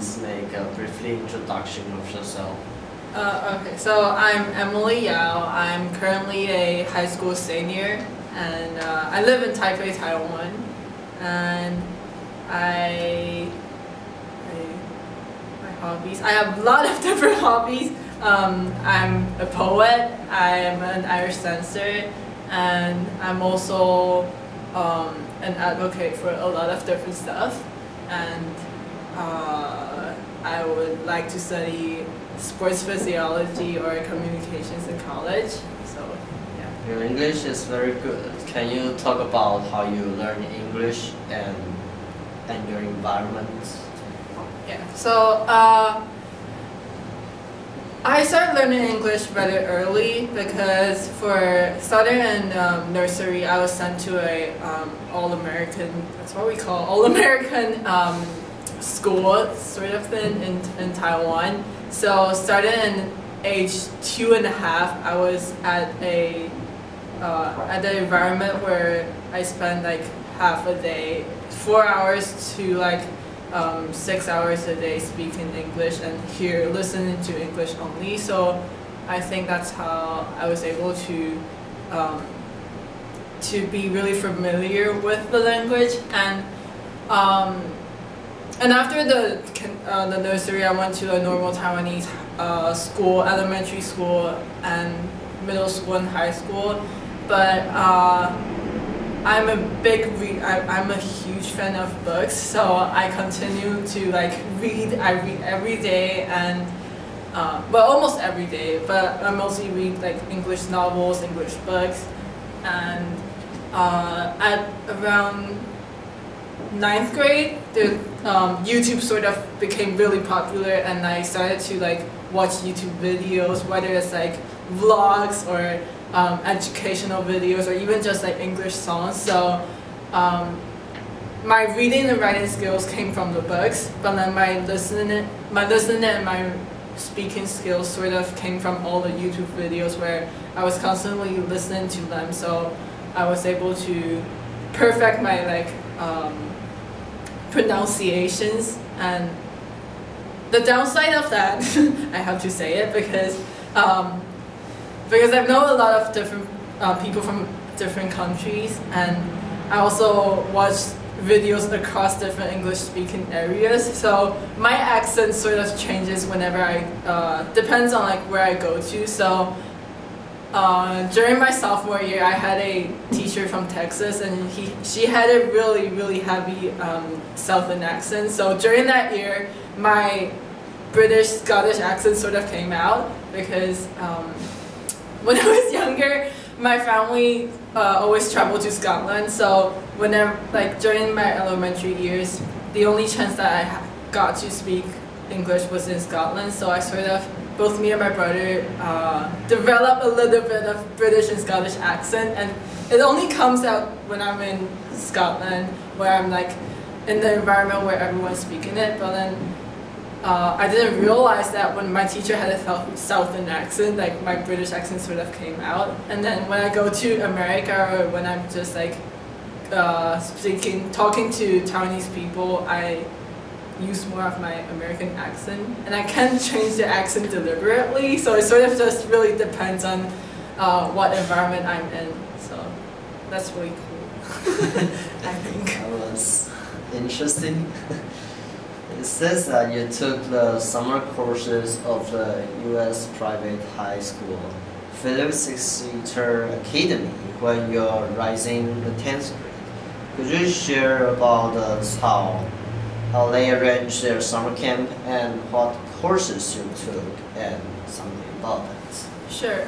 please make a brief introduction of yourself? Okay, so I'm Emily Yao. I'm currently a high school senior, and I live in Taipei, Taiwan. And my hobbies. I have a lot of different hobbies. I'm a poet. I'm an Irish dancer, and I'm also an advocate for a lot of different stuff. And I would like to study sports physiology or communications in college. So, yeah. Your English is very good. Can you talk about how you learn English and your environment? Yeah. So I started learning English very early because for starting in nursery, I was sent to a all-American. That's what we call all-American school, sort of thing in Taiwan. So starting in age 2.5, I was at the environment where I spent like half a day, 4 hours to like 6 hours a day speaking English and here listening to English only. So I think that's how I was able to be really familiar with the language. And after the nursery, I went to a normal Taiwanese school, elementary school, and middle school and high school. But I'm a huge fan of books, so I continue to like read. I read every day, and well, almost every day. But I mostly read like English novels, English books, and at around 9th grade, the YouTube sort of became really popular, and I started to like watch YouTube videos, whether it's like vlogs or educational videos or even just like English songs. So my reading and writing skills came from the books, but then my listening and my speaking skills sort of came from all the YouTube videos where I was constantly listening to them. So I was able to perfect my like pronunciations. And the downside of that, I have to say it because I know a lot of different people from different countries, and I also watch videos across different English-speaking areas. So my accent sort of changes whenever depends on like where I go to. So during my sophomore year, I had a teacher from Texas, and she had a really heavy Southern accent. So during that year, my British-Scottish accent sort of came out because when I was younger, my family always traveled to Scotland. So whenever, like during my elementary years, the only chance that I got to speak English was in Scotland. So I sort of, both me and my brother, developed a little bit of British and Scottish accent, and it only comes out when I'm in Scotland, where I'm like in the environment where everyone's speaking it. But then I didn't realize that when my teacher had a Southern accent, like my British accent sort of came out. And then when I go to America, or when I'm just like talking to Taiwanese people, I use more of my American accent, and I can't change the accent deliberately. So it sort of just really depends on what environment I'm in. So that's really cool. I think. That was interesting. It says that you took the summer courses of the U.S. private high school, Phillips Exeter Academy, when you're rising the 10th grade. Could you share about how they arranged their summer camp and what courses you took and something about that? Sure.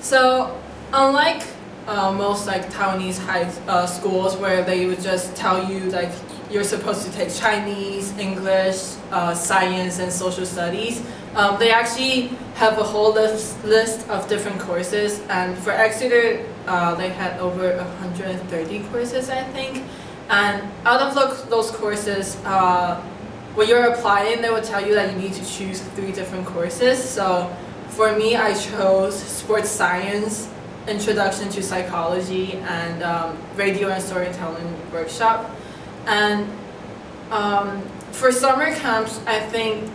So unlike most like Taiwanese high schools where they would just tell you like you're supposed to take Chinese, English, science, and social studies, they actually have a whole list of different courses. And for Exeter, they had over 130 courses, I think. And out of those courses, when you're applying, they will tell you that you need to choose 3 different courses. So for me, I chose sports science, introduction to psychology, and radio and storytelling workshop. And for summer camps, I think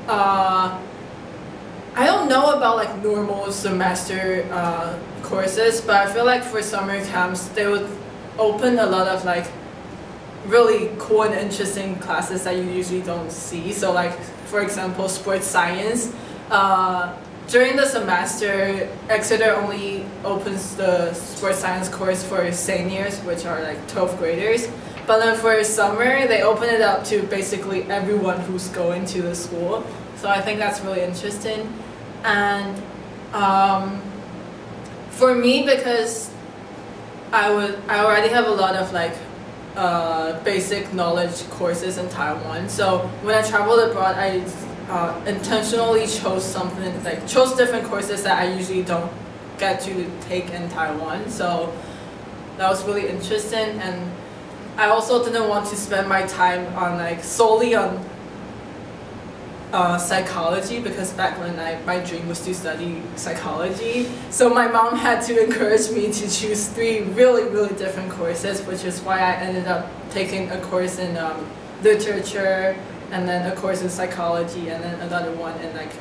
I don't know about like normal semester courses, but I feel like for summer camps they would open a lot of like really cool and interesting classes that you usually don't see. So like for example, sports science. During the semester, Exeter only opens the sports science course for seniors, which are like 12th graders. But then for summer, they open it up to basically everyone who's going to the school. So I think that's really interesting. And for me, because I already have a lot of like basic knowledge courses in Taiwan. So when I traveled abroad, I intentionally chose different courses that I usually don't get to take in Taiwan. So that was really interesting, and I also didn't want to spend my time on like solely on psychology, because back when my dream was to study psychology. So my mom had to encourage me to choose 3 really, really different courses, which is why I ended up taking a course in literature, and then a course in psychology, and then another one in like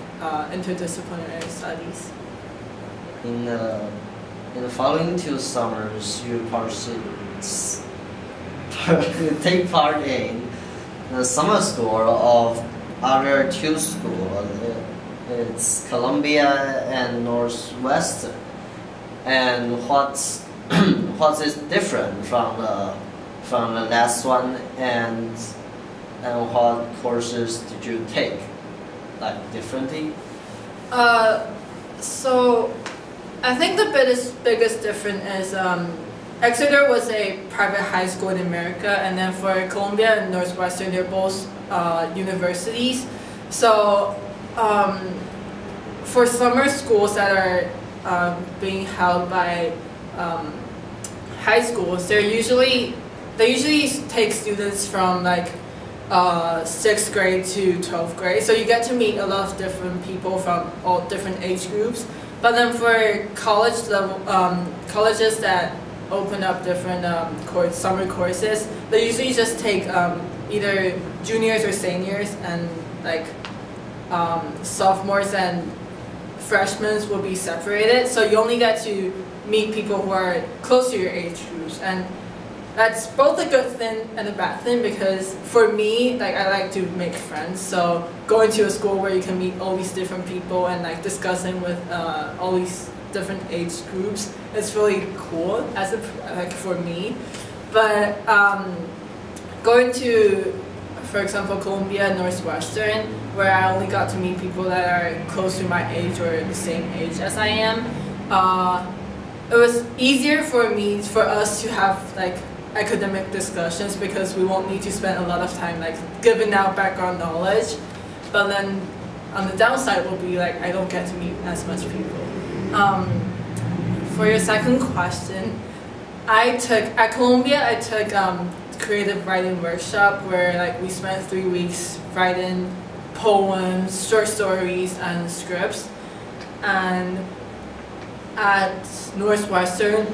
interdisciplinary studies. In the following 2 summers, you take part in the summer school of other 2 schools. It's Columbia and Northwestern. And what is different from the last one, and what courses did you take, like differently? So I think the biggest difference is Exeter was a private high school in America, and then for Columbia and Northwestern, they're both universities. So for summer schools that are being held by high schools, they usually take students from like 6th grade to 12th grade. So you get to meet a lot of different people from all different age groups. But then for college level colleges that open up different summer courses, they usually just take either juniors or seniors, and like sophomores and freshmen will be separated. So you only get to meet people who are close to your age groups, and that's both a good thing and a bad thing, because for me, like, I like to make friends. So going to a school where you can meet all these different people and like discussing with all these different age groups, it's really cool for me. But going to, for example, Columbia and Northwestern, where I only got to meet people that are close to my age or the same age as I am, it was easier for us to have like academic discussions, because we won't need to spend a lot of time like giving out background knowledge. But then on the downside will be like I don't get to meet as much people. For your second question, at Columbia I took creative writing workshop, where like we spent 3 weeks writing poems, short stories, and scripts. And at Northwestern,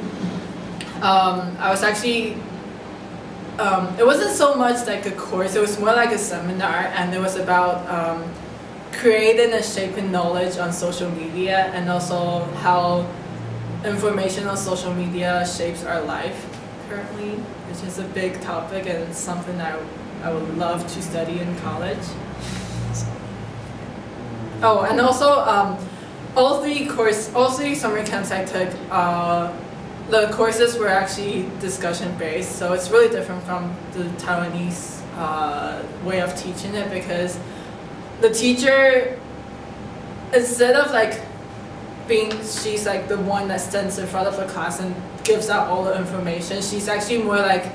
I was actually it wasn't so much like a course, it was more like a seminar, and it was about creating and shaping knowledge on social media, and also how information on social media shapes our life currently, which is a big topic and something I would love to study in college. Oh, and also all three summer camps I took, the courses were actually discussion based, so it's really different from the Taiwanese way of teaching it, because the teacher, instead of like she's like the one that stands in front of the class and gives out all the information, she's actually more like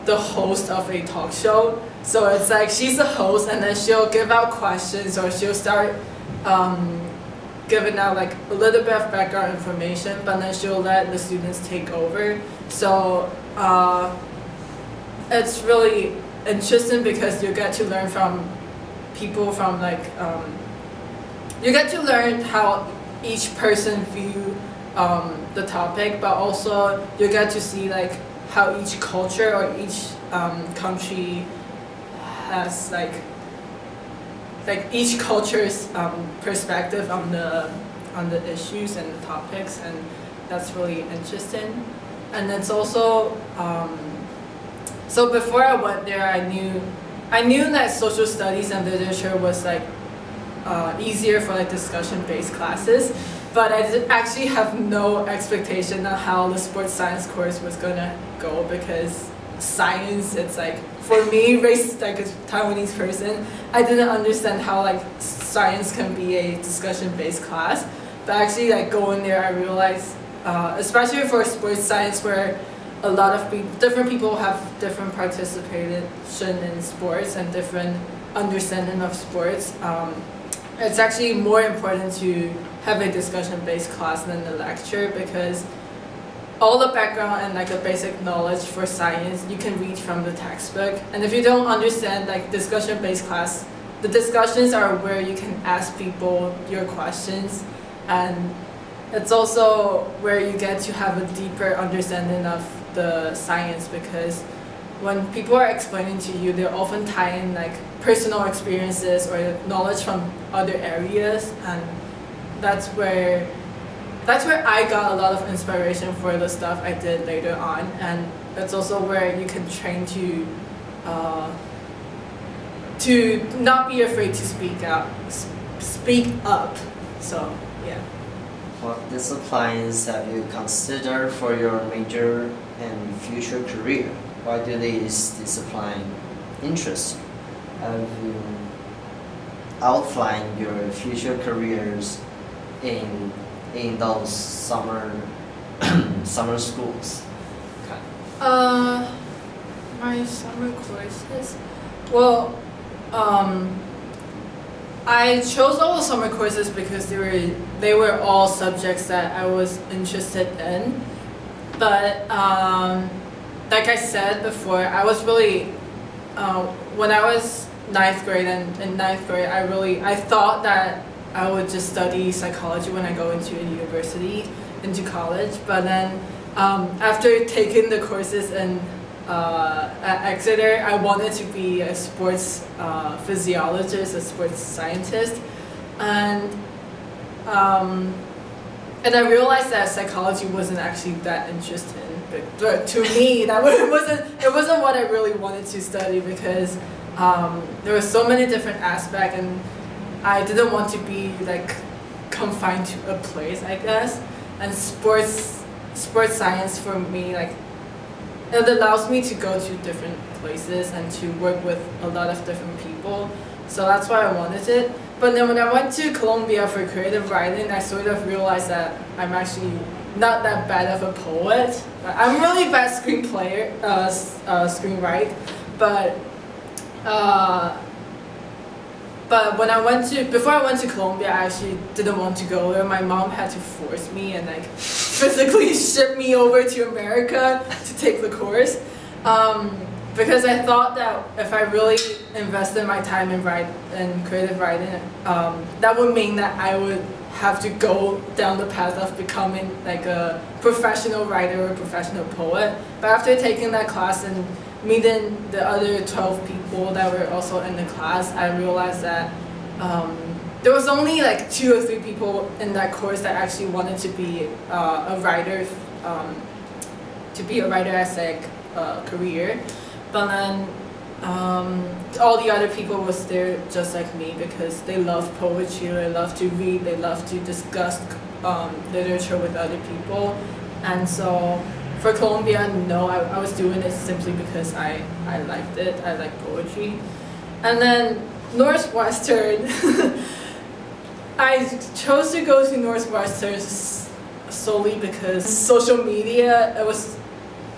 the host of a talk show. So it's like she's the host, and then she'll give out questions, or she'll start giving out like a little bit of background information, but then she'll let the students take over. So it's really interesting, because you get to learn from people from like you get to learn how each person view the topic, but also you get to see like how each culture or each country has like each culture's perspective on the issues and the topics, and that's really interesting. And it's also so before I went there, I knew that social studies and literature was like easier for like discussion-based classes, but I actually have no expectation on how the sports science course was gonna go, because science, it's like, for me, raised like a Taiwanese person, I didn't understand how like science can be a discussion-based class. But actually, like going there, I realized, especially for sports science, where a lot of different people have different participation in sports and different understanding of sports, it's actually more important to have a discussion-based class than the lecture, because all the background and like the basic knowledge for science you can read from the textbook, and if you don't understand like discussion-based class, the discussions are where you can ask people your questions, and it's also where you get to have a deeper understanding of the science, because when people are explaining to you, they often tie in like personal experiences or knowledge from other areas, and that's where I got a lot of inspiration for the stuff I did later on, and that's also where you can train to not be afraid to speak up. So yeah. What disciplines have you considered for your major and future career? Why do these disciplines interest you? Have you outlined your future careers in those summer schools? Okay. My summer courses. Well, I chose all the summer courses because they were all subjects that I was interested in. But like I said before, I was really when I was ninth grade, and in ninth grade, I thought that I would just study psychology when I go into a university, into college. But then after taking the courses at Exeter, I wanted to be a sports physiologist, a sports scientist, and I realized that psychology wasn't actually that interesting. But to me, it wasn't what I really wanted to study, because there were so many different aspects, and I didn't want to be like confined to a place, I guess. And sports science for me, like, it allows me to go to different places and to work with a lot of different people. So that's why I wanted it. But then when I went to Columbia for creative writing, I sort of realized that I'm actually not that bad of a poet. I'm really bad screenwrite, but before I went to Columbia, I actually didn't want to go there. My mom had to force me and like physically ship me over to America to take the course, because I thought that if I really invested my time in creative writing, that would mean that I would have to go down the path of becoming like a professional writer or a professional poet. But after taking that class and meeting the other 12 people that were also in the class, I realized that there was only like 2 or 3 people in that course that actually wanted to be a writer, as a career. But then all the other people was there just like me, because they love poetry, they love to read, they love to discuss literature with other people. And so for Columbia, no, I was doing it simply because I liked it, I like poetry. And then Northwestern, I chose to go to Northwestern solely because social media, it was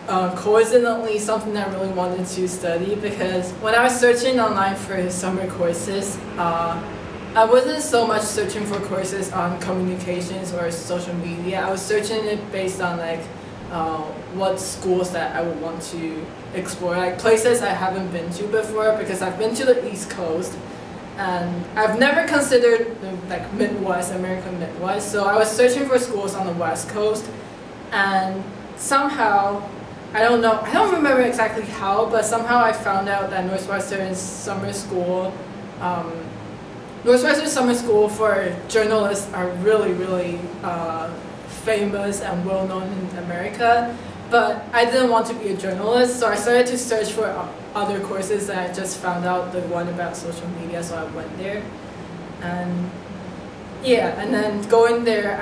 coincidentally something I really wanted to study, because when I was searching online for summer courses, I wasn't so much searching for courses on communications or social media. I was searching it based on like what schools that I would want to explore, like places I haven't been to before, because I've been to the East Coast and I've never considered like Midwest, American Midwest. So I was searching for schools on the West Coast, and somehow I don't know, I don't remember exactly how, but somehow I found out that Northwestern summer school for journalists are really, really famous and well known in America. But I didn't want to be a journalist, so I started to search for other courses, and I just found out the one about social media, so I went there. And yeah, and then going there,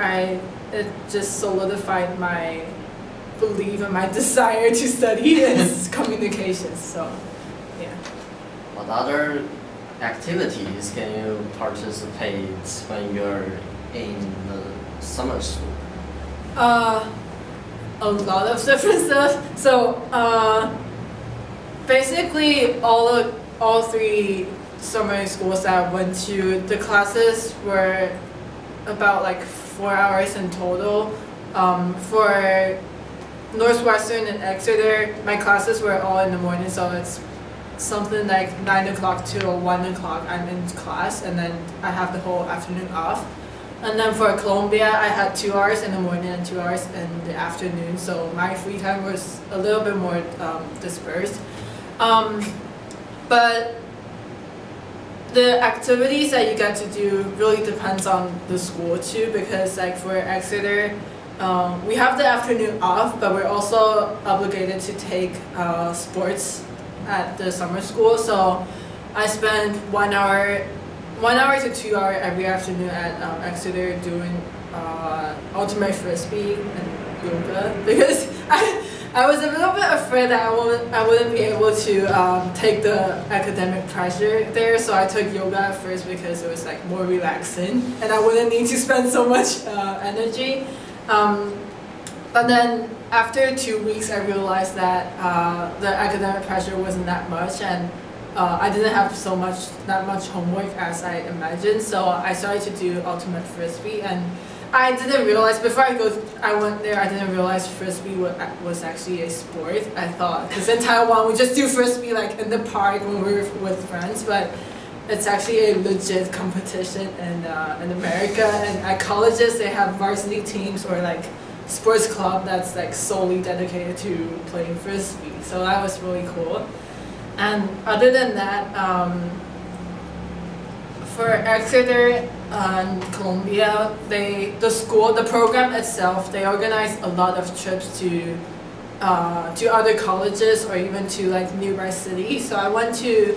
it just solidified my belief and my desire to study this communications. So yeah. What other activities can you participate when you're in the summer school? A lot of different stuff. So basically all three summer schools that I went to, the classes were about like 4 hours in total. For Northwestern and Exeter, my classes were all in the morning, so it's something like 9 o'clock to 1 o'clock I'm in class, and then I have the whole afternoon off. And then for Columbia, I had 2 hours in the morning and 2 hours in the afternoon, so my free time was a little bit more dispersed. But the activities that you get to do really depends on the school too, because like for Exeter, we have the afternoon off, but we're also obligated to take sports at the summer school. So I spend 1 hour to 2 hours every afternoon at Exeter doing ultimate frisbee and yoga, because I was a little bit afraid that I wouldn't be able to take the academic pressure there, so I took yoga at first because it was like more relaxing and I wouldn't need to spend so much energy. But then after 2 weeks, I realized that the academic pressure wasn't that much, and I didn't have that much homework as I imagined. So I started to do ultimate frisbee, and I didn't realize before I went there, I didn't realize frisbee was actually a sport. I thought, because in Taiwan we just do frisbee like in the park when we were with friends, but it's actually a legit competition in America. And at colleges they have varsity teams or like sports club that's like solely dedicated to playing frisbee. So that was really cool. And other than that, for Exeter and Columbia, the program itself, they organize a lot of trips to other colleges or even to like nearby cities. So I went to,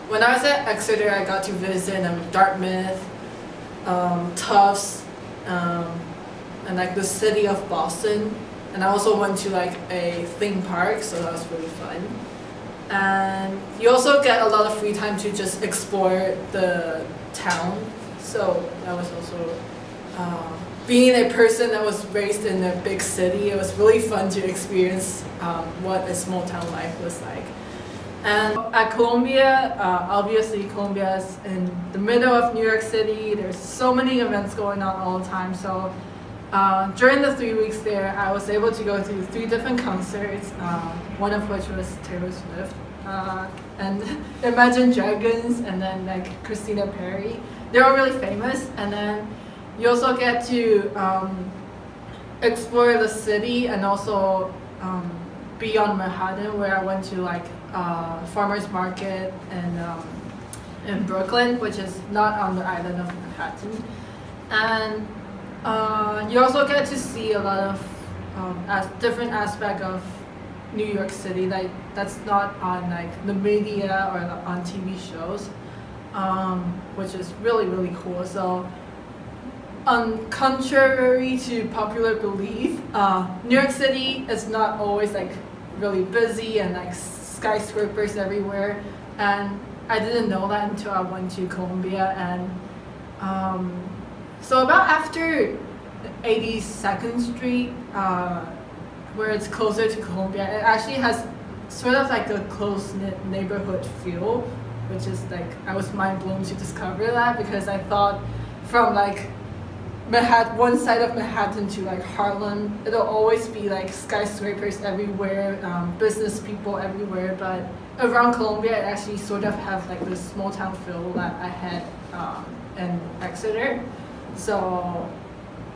when I was at Exeter, I got to visit Dartmouth, Tufts, and like the city of Boston. And I also went to like a theme park, so that was really fun. And you also get a lot of free time to just explore the town. So that was also, being a person that was raised in a big city, it was really fun to experience what a small town life was like. And at Columbia, obviously Columbia is in the middle of New York City. There's so many events going on all the time. So during the 3 weeks there, I was able to go to 3 different concerts, one of which was Taylor Swift, and Imagine Dragons, and then like Christina Perri. They're all really famous. And then you also get to explore the city and also beyond Manhattan, where I went to like farmers market and in Brooklyn, which is not on the island of Manhattan. And you also get to see a lot of different aspects of New York City that's not on like the media or on TV shows, which is really, really cool. So, contrary to popular belief, New York City is not always like really busy and like skyscrapers everywhere. And I didn't know that until I went to Columbia. And so about after 82nd Street, where it's closer to Columbia, it actually has sort of like a close-knit neighborhood feel, which is like, I was mind-blown to discover that, because I thought from like one side of Manhattan to like Harlem, it'll always be like skyscrapers everywhere, business people everywhere, but around Columbia it actually sort of have like this small town feel that I had in Exeter. So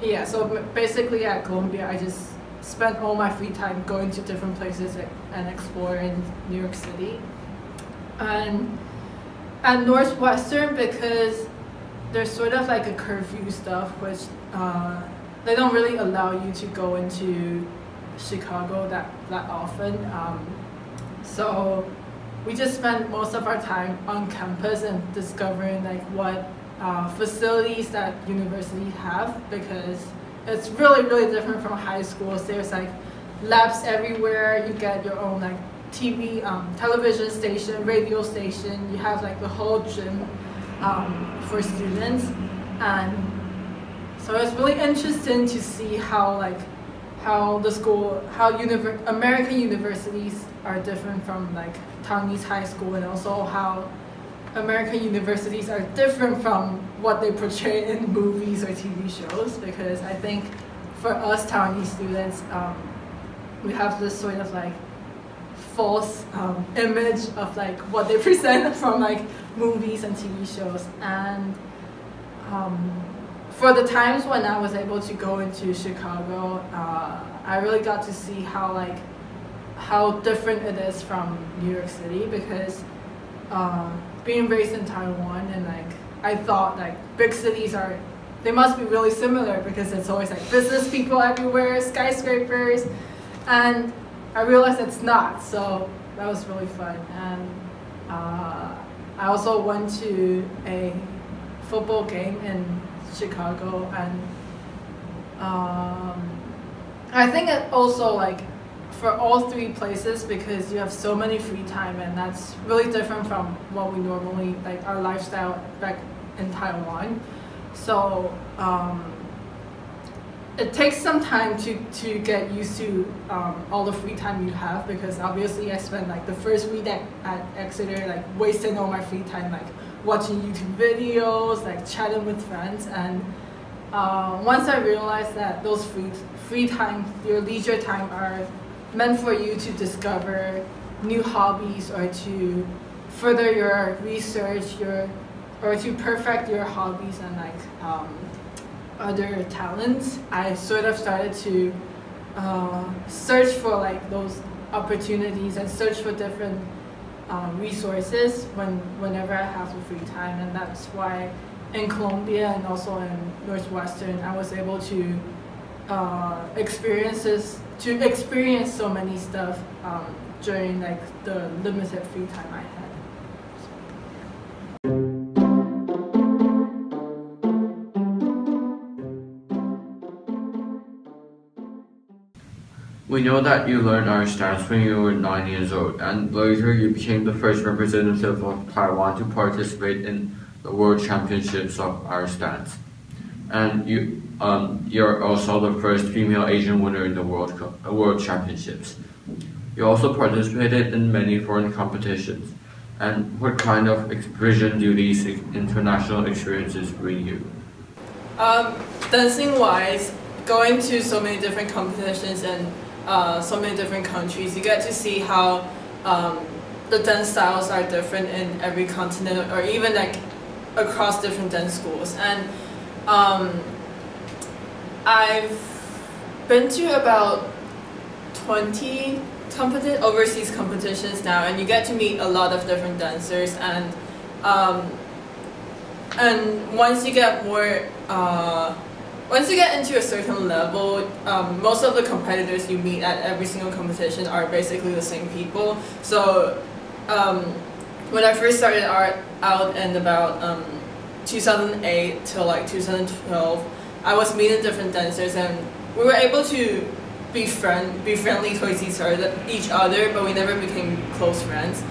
yeah, so basically at Columbia I just spent all my free time going to different places and exploring New York City. And at Northwestern, because there's sort of like a curfew stuff, which they don't really allow you to go into Chicago that often. So we just spent most of our time on campus and discovering like what facilities that universities have, because it's really, really different from high schools. There's like labs everywhere. You get your own like TV, television station, radio station. You have like the whole gym for students, and so it's really interesting to see how American universities are different from like Taiwanese high school, and also how American universities are different from what they portray in movies or TV shows. Because I think for us Taiwanese students, we have this sort of like false image of like what they present from like movies and TV shows. And for the times when I was able to go into Chicago, I really got to see how different it is from New York City, because being raised in Taiwan, and like I thought like big cities they must be really similar, because it's always like business people everywhere, skyscrapers, and I realized it's not. So that was really fun. And I also went to a football game in Chicago, and I think it also like for all three places, because you have so many free time, and that's really different from what we normally like our lifestyle back in Taiwan. So it takes some time to get used to all the free time you have, because obviously I spent like the first week at Exeter like wasting all my free time like watching YouTube videos, like chatting with friends. And once I realized that those free time, your leisure time, are meant for you to discover new hobbies, or to further your research, or to perfect your hobbies and like other talents, I sort of started to search for like those opportunities and search for different resources whenever I have the free time. And that's why in Columbia and also in Northwestern, I was able to experience so many stuff during like the limited free time I had. We know that you learned Irish dance when you were 9 years old, and later you became the first representative of Taiwan to participate in the World Championships of Irish Dance. And you're also the first female Asian winner in the World Championships. You also participated in many foreign competitions. And what kind of vision do these international experiences bring you? Dancing-wise, going to so many different competitions and so many different countries, you get to see how the dance styles are different in every continent, or even like across different dance schools. And I've been to about 20 overseas competitions now, and you get to meet a lot of different dancers. And once you get into a certain level, most of the competitors you meet at every single competition are basically the same people. So when I first started out in about 2008 till like 2012, I was meeting different dancers, and we were able to be friendly towards each other, but we never became close friends.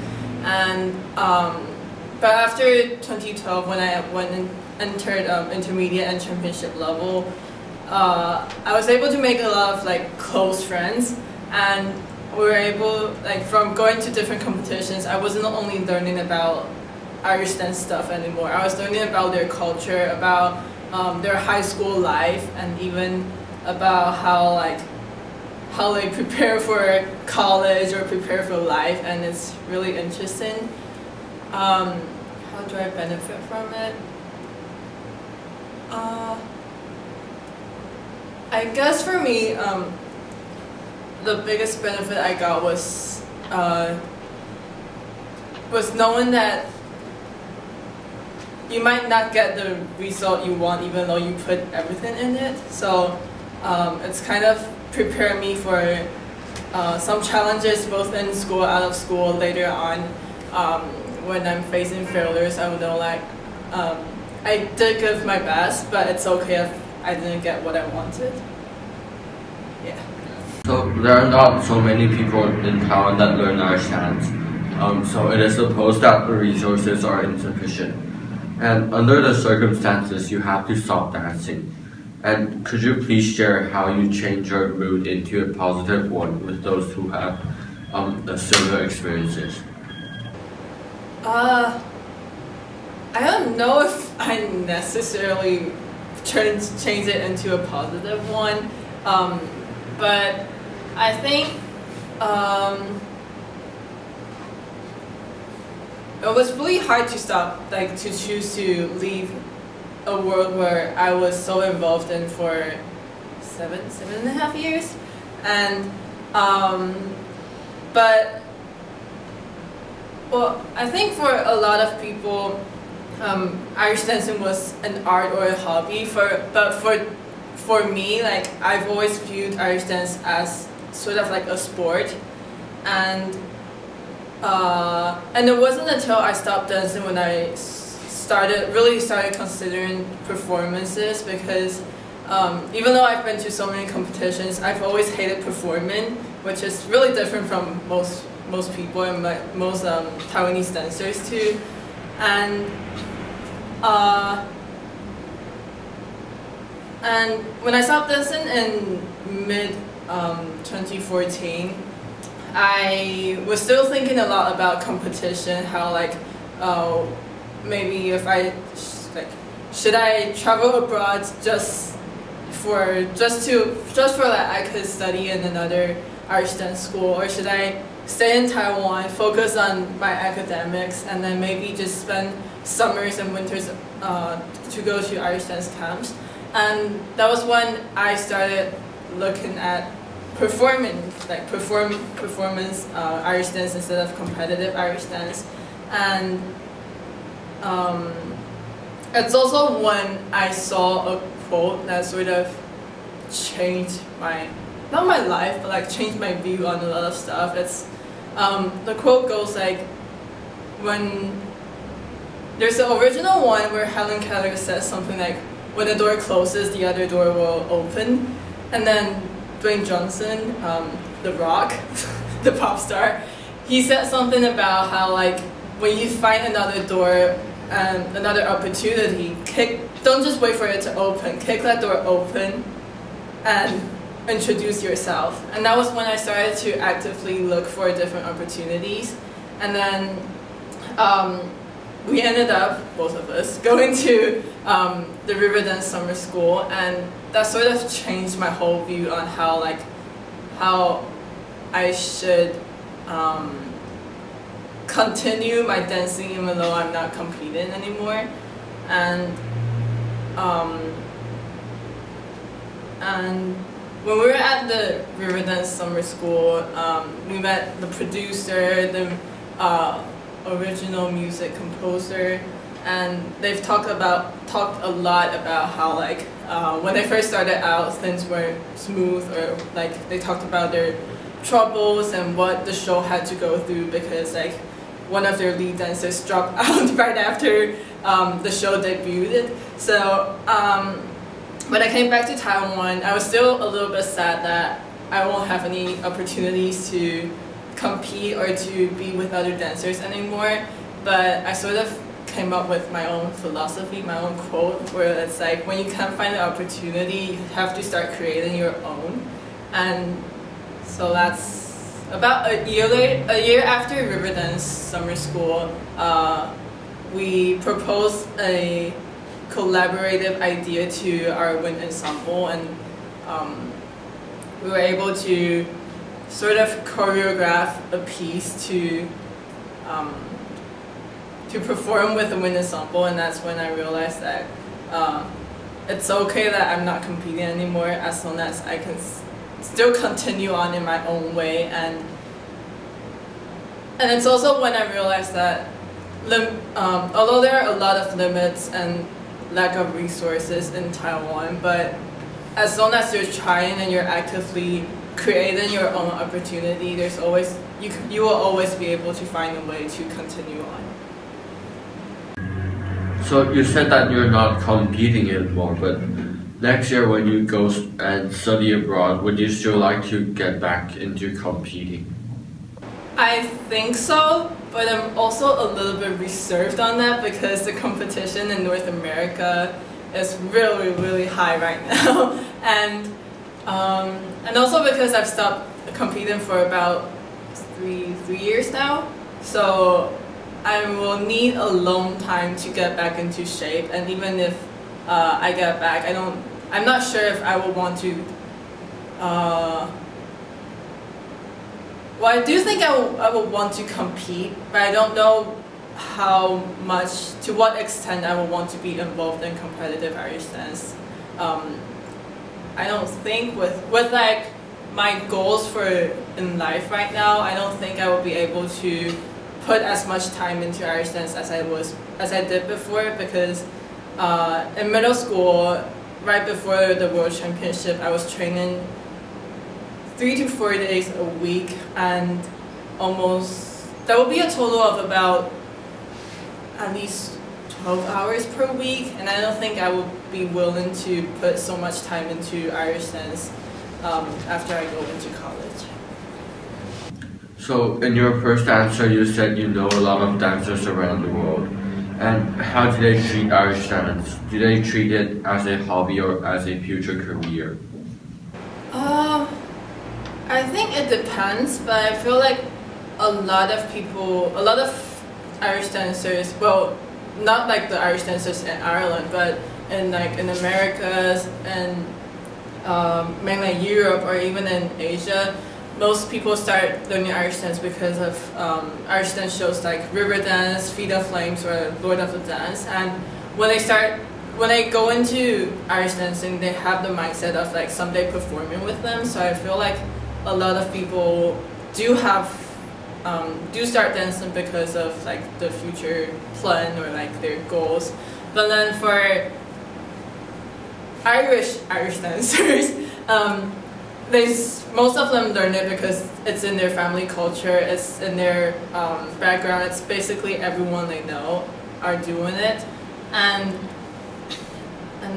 And but after 2012, when I went and entered intermediate and championship level, I was able to make a lot of like close friends, and we were able, like, from going to different competitions, I wasn't only learning about Irish dance stuff anymore. I was learning about their culture, about their high school life, and even about how they prepare for college or prepare for life, and it's really interesting. How do I benefit from it? I guess for me, the biggest benefit I got was knowing that you might not get the result you want even though you put everything in it. So it's kind of prepared me for some challenges both in school, out of school, later on. When I'm facing failures, I would know like I did give my best, but it's okay if I didn't get what I wanted. Yeah. So there are not so many people in Taiwan that learn our stance. So it is supposed that the resources are insufficient. And under the circumstances, you have to stop dancing. And could you please share how you change your mood into a positive one with those who have similar experiences? I don't know if I necessarily change it into a positive one, but I think it was really hard to stop, like to choose to leave a world where I was so involved in for seven and a half years, and but well, I think for a lot of people, Irish dancing was an art or a hobby. But for me, like I've always viewed Irish dance as sort of like a sport, and it wasn't until I stopped dancing when I really started considering performances, because even though I've been to so many competitions, I've always hated performing, which is really different from most people and most Taiwanese dancers too. And when I stopped dancing in mid 2014, I was still thinking a lot about competition, how like maybe if I should I travel abroad just for that I could study in another Irish dance school, or should I stay in Taiwan, focus on my academics, and then maybe just spend summers and winters to go to Irish dance camps. And that was when I started looking at performance Irish dance instead of competitive Irish dance. And it's also when I saw a quote that sort of changed not my life, but like changed my view on a lot of stuff. It's the quote goes like, when there's the original one where Helen Keller says something like, when the door closes, the other door will open. And then Dwayne Johnson, The Rock, the pop star, he said something about how like when you find another door and another opportunity, don't just wait for it to open, kick that door open and introduce yourself. And that was when I started to actively look for different opportunities. And then we ended up, both of us, going to the Riverdance Summer School, and that sort of changed my whole view on how I should continue my dancing even though I'm not competing anymore. And when we were at the Riverdance Summer School, we met the producer, the original music composer, and they've talked a lot about how like when they first started out things weren't smooth, or like they talked about their troubles and what the show had to go through, because like one of their lead dancers dropped out right after the show debuted. So when I came back to Taiwan, I was still a little bit sad that I won't have any opportunities to compete or to be with other dancers anymore. But I sort of came up with my own philosophy, my own quote, where it's like, when you can't find an opportunity, you have to start creating your own. And so that's about a year after Riverdance Summer School, we proposed a collaborative idea to our wind ensemble, and we were able to sort of choreograph a piece to perform with the wind ensemble. And that's when I realized that it's okay that I'm not competing anymore, as long as I can still continue on in my own way, and it's also when I realized that although there are a lot of limits and lack of resources in Taiwan, but as long as you're trying and you're actively creating your own opportunity, there's always you will always be able to find a way to continue on. So you said that you're not competing anymore, but next year when you go and study abroad, would you still like to get back into competing? I think so, but I'm also a little bit reserved on that because the competition in North America is really, really high right now, and also because I've stopped competing for about three years now, so I will need a long time to get back into shape. And even if I get back, I'm not sure if I will want to. Well, I do think I will want to compete, but I don't know how much, to what extent I will want to be involved in competitive Irish dance. I don't think with like my goals in life right now, I don't think I will be able to put as much time into Irish dance as I did before, because in middle school, right before the World Championship, I was training 3 to 4 days a week, and that would be a total of about at least 12 hours per week, and I don't think I would be willing to put so much time into Irish dance after I go into college. So in your first answer, you said you know a lot of dancers around the world. And how do they treat Irish dance? Do they treat it as a hobby or as a future career? I think it depends, but I feel like a lot of Irish dancers, well, not like the Irish dancers in Ireland, but in Americas and mainland Europe or even in Asia, most people start learning Irish dance because of Irish dance shows like Riverdance, Feet of Flames, or Lord of the Dance. And when they go into Irish dancing, they have the mindset of like someday performing with them. So I feel like a lot of people do start dancing because of like the future plan or like their goals. But then for Irish dancers, most of them learn it because it's in their family culture, it's in their background, it's basically everyone they know are doing it. And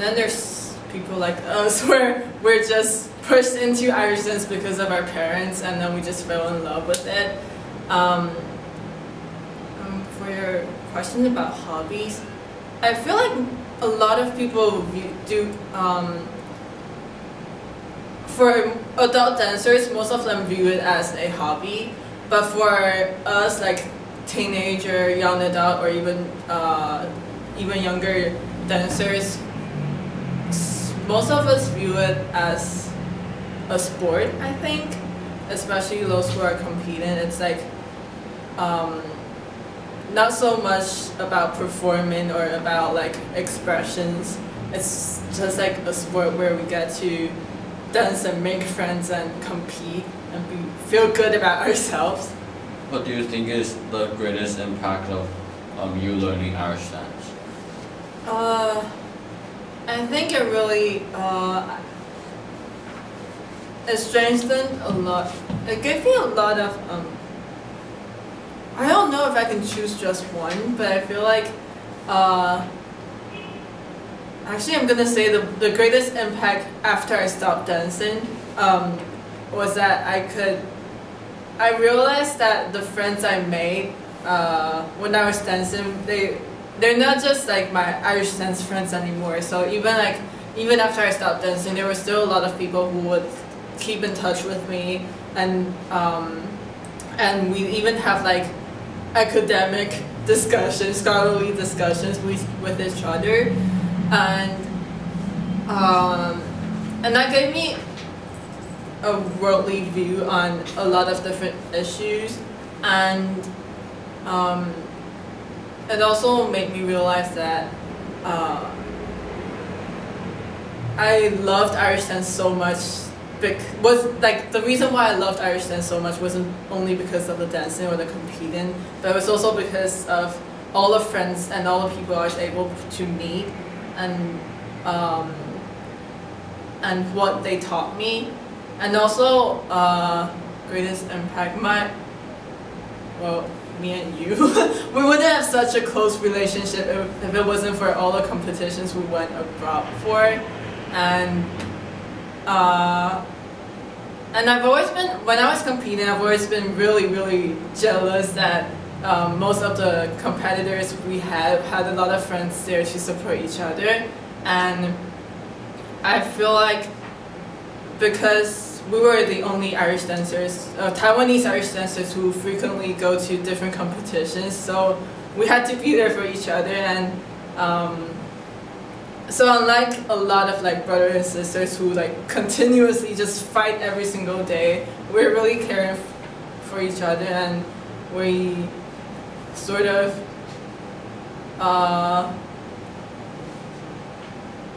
then there's people like us where we're just pushed into Irish dance because of our parents, and then we just fell in love with it. For your question about hobbies, I feel like a lot of people do. For adult dancers, most of them view it as a hobby, but for us, like teenager, young adult, or even younger dancers, most of us view it as a sport, I think, especially those who are competing. It's like not so much about performing or about like expressions. It's just like a sport where we get to dance and make friends and compete and feel good about ourselves. What do you think is the greatest impact of you learning Irish dance? I think it really it strengthened a lot. It gave me a lot of I don't know if I can choose just one, but I feel like actually I'm gonna say the greatest impact after I stopped dancing was that I realized that the friends I made when I was dancing, they're not just like my Irish dance friends anymore. So even after I stopped dancing, there were still a lot of people who would keep in touch with me, and we even have like academic discussions, scholarly discussions with each other, and that gave me a worldly view on a lot of different issues, and it also made me realize that I loved Irish dance so much was like the reason why I loved Irish dance so much wasn't only because of the dancing or the competing, but it was also because of all the friends and all the people I was able to meet, and what they taught me, and also greatest impact. Me and you, we wouldn't have such a close relationship if it wasn't for all the competitions we went abroad for, and I've always been, when I was competing, I've always been really, really jealous that most of the competitors we had a lot of friends there to support each other, and I feel like because we were the only Irish dancers, Taiwanese Irish dancers who frequently go to different competitions, so we had to be there for each other, and so unlike a lot of like brothers and sisters who like continuously just fight every single day, we're really caring for each other, and we sort of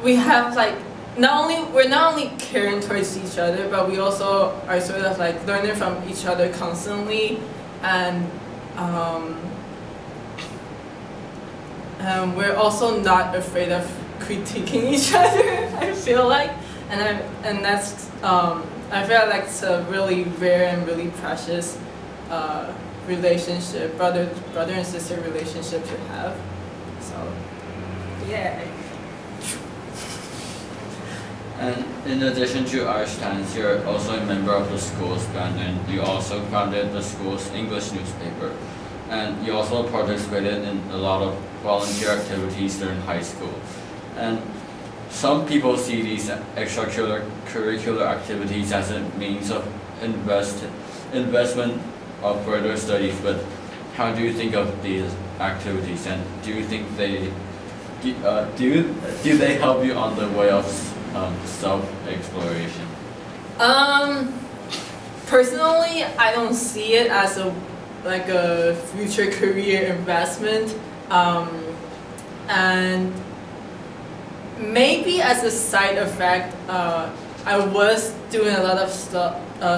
we have like we're not only caring towards each other, but we also are sort of like learning from each other constantly, and we're also not afraid of critiquing each other, I feel like, and that's I feel like it's a really rare and really precious relationship, brother and sister relationship to have. So yeah. And in addition to Irish dance, you're also a member of the school's band, and you also founded the school's English newspaper. And you also participated in a lot of volunteer activities during high school. And some people see these extracurricular activities as a means of investment of further studies, but how do you think of these activities, and do you think they do they help you on the way of self-exploration? Personally, I don't see it as a future career investment, and maybe as a side effect, I was doing a lot of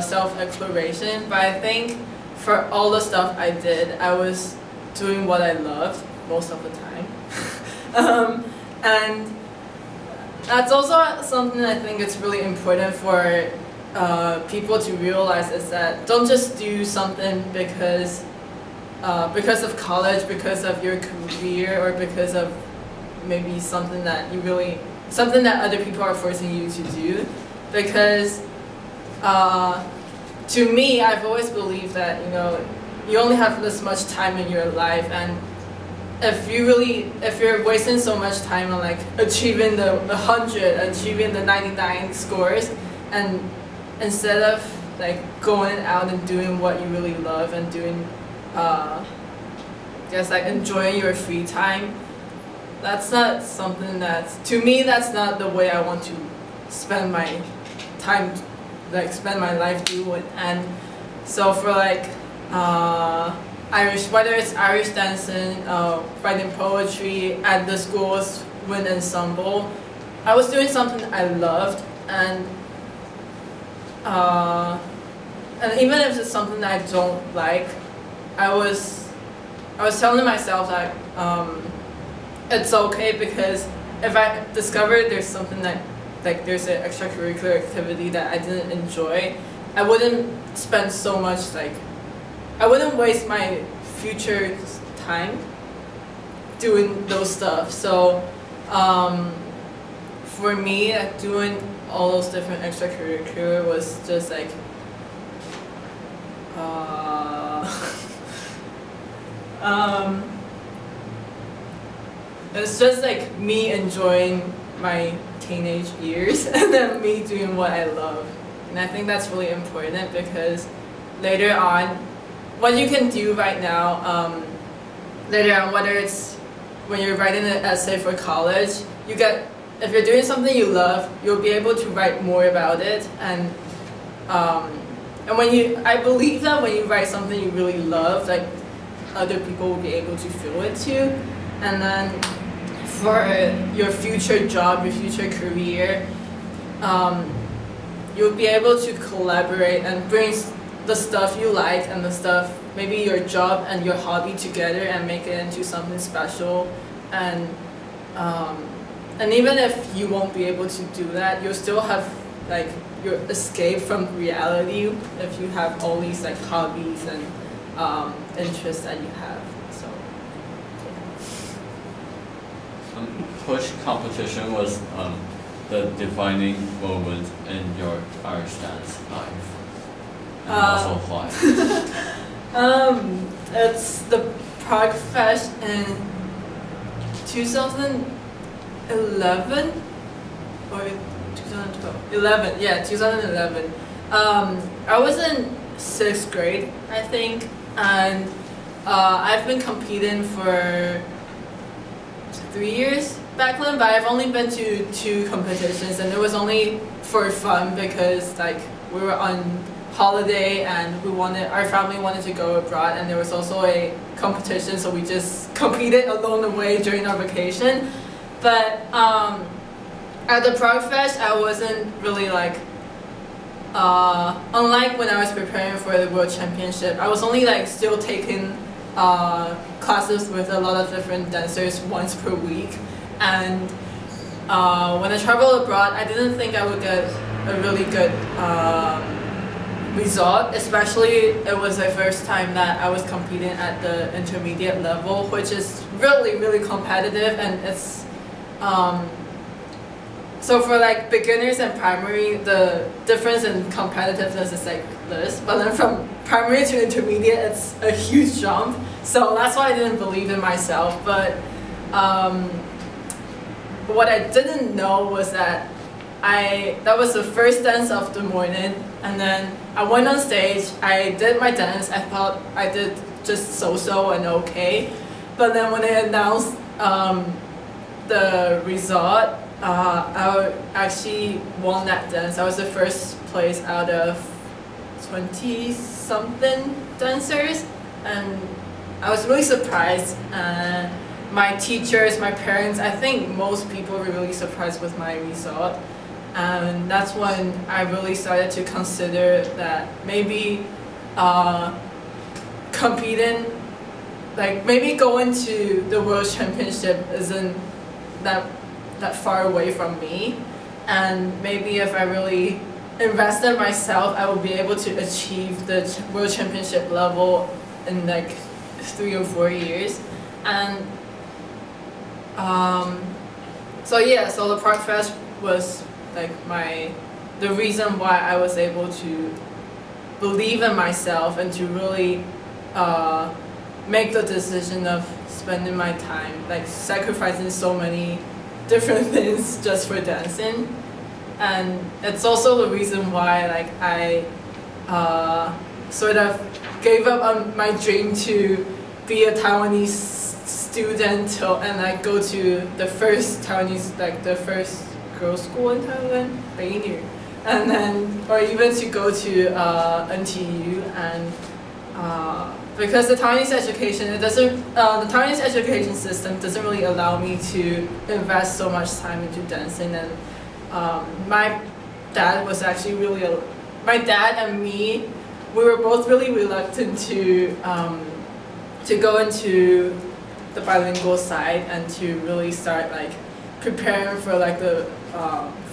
self-exploration, but I think for all the stuff I did, I was doing what I loved most of the time. And that's also something I think it's really important for people to realize, is that don't just do something because of college, because of your career, or because of maybe something that other people are forcing you to do. Because to me, I've always believed that you only have this much time in your life, and if you're wasting so much time on like achieving the 100, achieving the 99 scores, and instead of like going out and doing what you really love and doing just like enjoying your free time, that's not something to me, that's not the way I want to spend my time, like spend my life doing. And so for like whether it's Irish dancing, writing poetry at the school's wind ensemble, I was doing something I loved, and even if it's something that I don't like, I was telling myself that it's okay, because if I discovered there's something that there's an extracurricular activity that I didn't enjoy, I wouldn't spend so much I wouldn't waste my future time doing those stuff. So for me, doing all those different extracurricular was just like it's just like me enjoying my teenage years and then me doing what I love. And I think that's really important, because later on, what you can do right now, later on, whether it's when you're writing an essay for college, if you're doing something you love, you'll be able to write more about it. And I believe that when you write something you really love, like other people will be able to feel it too. And then for your future job, your future career, you'll be able to collaborate and bring the stuff you like and the stuff, maybe your job and your hobby together and make it into something special. And even if you won't be able to do that, you'll still have like your escape from reality if you have all these like hobbies and interests that you have. So Which competition was the defining moment in your Irish dance life? And also why? It's the Prague Fest in 2011 or 2012. 11, yeah, 2011. I was in 6th grade, I think, and I've been competing for 3 years back then, but I've only been to 2 competitions, and it was only for fun because like we were on holiday and our family wanted to go abroad, and there was also a competition, so we just competed along the way during our vacation. But at the Prague Fest, I wasn't really like, unlike when I was preparing for the World Championship, I was only like still taking classes with a lot of different dancers once per week. And when I traveled abroad, I didn't think I would get a really good result, especially it was the first time that I was competing at the intermediate level, which is really, really competitive, and it's so for like beginners and primary, the difference in competitiveness is like this, but then from primary to intermediate, it's a huge jump. So that's why I didn't believe in myself. But what I didn't know was that that was the first dance of the morning, and then I went on stage, I did my dance, I thought I did just so-so and okay, but then when they announced the result, I actually won that dance. I was the first place out of 20-something dancers, and I was really surprised. My teachers, my parents, I think most people were really surprised with my result. And that's when I really started to consider that maybe competing, like maybe going to the World Championship isn't that far away from me. And maybe if I really invest in myself, I will be able to achieve the World Championship level in like 3 or 4 years. And so yeah, so the Prague Fest was like the reason why I was able to believe in myself and to really make the decision of spending my time, like sacrificing so many different things just for dancing. And it's also the reason why like I sort of gave up on my dream to be a Taiwanese student and like go to the first Taiwanese, like the first girls' school in Taiwan, Beinu, and then or even to go to NTU, and because the Taiwanese education, the Taiwanese education system doesn't really allow me to invest so much time into dancing. And my dad was actually my dad and me, we were both really reluctant to go into the bilingual side and to really start like preparing for like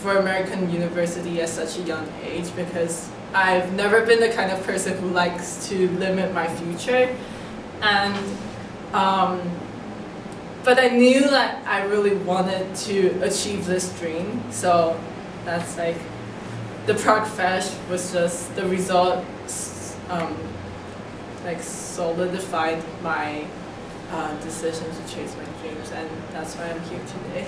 for American university at such a young age, because I've never been the kind of person who likes to limit my future. And but I knew that I really wanted to achieve this dream, so that's like the Prague Fest was just the result, like solidified my decision to chase my dreams, and that's why I'm here today.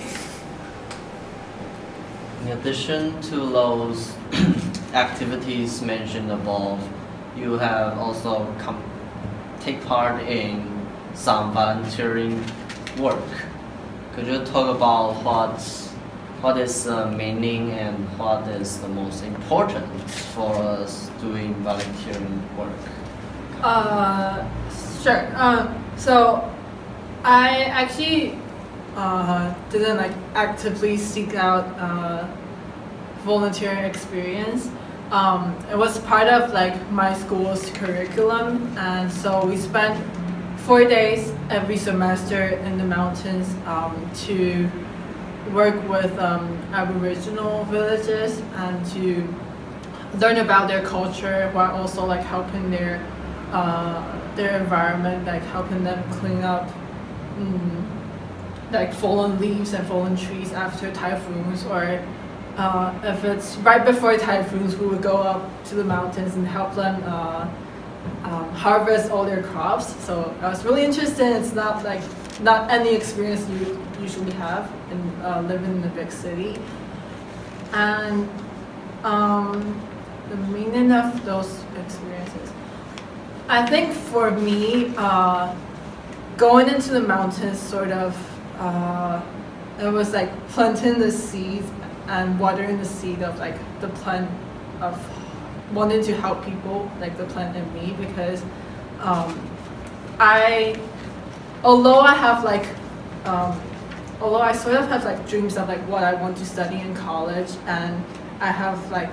In addition to those activities mentioned above, you have also take part in some volunteering work. Could you talk about what is the meaning and what is the most important for us doing volunteering work? Sure. So I actually didn't like actively seek out volunteering experience, it was part of like my school's curriculum, and so we spent 4 days every semester in the mountains to work with Aboriginal villages and to learn about their culture while also like helping their environment, like helping them clean up like fallen leaves and fallen trees after typhoons, or if it's right before typhoons, we would go up to the mountains and help them harvest all their crops. So I was really interested. It's not any experience you usually have in living in a big city, and the meaning of those experiences. I think for me, going into the mountains sort of, it was like planting the seeds and watering the seed of like the plant of wanting to help people, like the plant in me, because although I sort of have like dreams of like what I want to study in college, and I have like